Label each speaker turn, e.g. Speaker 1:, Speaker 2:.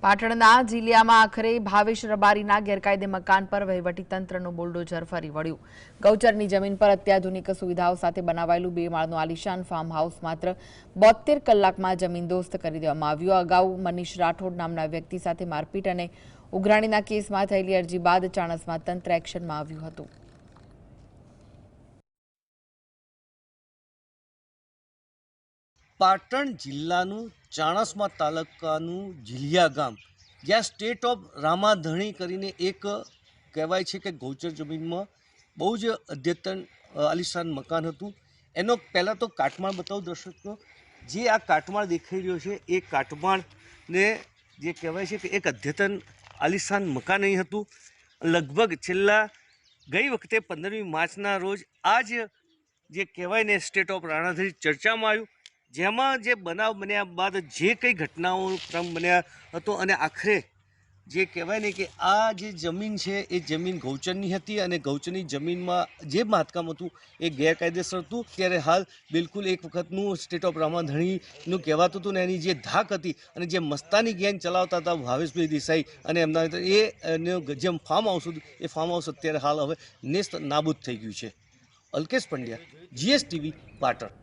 Speaker 1: પાટણના જીલિયામાં આખરે ભાવેશ રબારીના ગેરકાયદે મકાન પર વહીવટીતંત્રનું બુલડોઝર ફરી વળ્યું। ગૌચરની જમીન પર અત્યાધુનિક સુવિધાઓ સાથે બનાવાયેલું 2 માળનું આલિશાન ફાર્મ હાઉસ માત્ર 72 કલાકમાં જમીનદોસ્ત કરી દેવામાં આવ્યું। અગાઉ મનીષ રાઠોડ નામના વ્યક્તિ સાથે મારપીટ અને ઉઘરાણીના કેસમાં થયેલી અરજી બાદ ચાણસ્મા તંત્ર એક્શનમાં આવ્યું હતું।
Speaker 2: પાટણ જિલ્લાનું ચાણસ્મા તાલુકાનું જીલિયા ગામ, જ્યાં સ્ટેટ ઓફ રામાધણી કરીને એક કહેવાય છે કે ગૌચર જમીનમાં બહુ જ અદ્યતન આલિશાન મકાન હતું। એનો પહેલાં તો કાટમાળ બતાવું દર્શકો। જે આ કાટમાળ દેખાઈ રહ્યો છે એ કાટમાળને જે કહેવાય છે કે એક અદ્યતન આલિશાન મકાન અહીં હતું। લગભગ છેલ્લા ગઈ વખતે 15મી માર્ચના રોજ આ જ જે કહેવાય ને સ્ટેટ ઓફ રામાધણી ચર્ચામાં આવ્યું, જેમાં જે બનાવ બન્યા બાદ જે કંઈ ઘટનાઓ ક્રમ બન્યા હતો અને આખરે જે કહેવાય ને કે આ જે જમીન છે એ જમીન ગૌચરની હતી અને ગૌચરની જમીનમાં જે બાંધકામ હતું એ ગેરકાયદેસર હતું। ત્યારે હાલ બિલકુલ એક વખતનું સ્ટેટ ઓફ રામાધણીનું કહેવાતું હતું ને એની જે ધાક હતી અને જે મસ્તાની ગેંગ ચલાવતા હતા ભાવેશભાઈ દેસાઈ અને એમના જે ફાર્મ હાઉસ હતું એ ફાર્મ હાઉસ અત્યારે હાલ હવે નેસ્ત નાબૂદ થઈ ગયું છે। અલ્કેશ પંડ્યા, GSTV, પાટણ।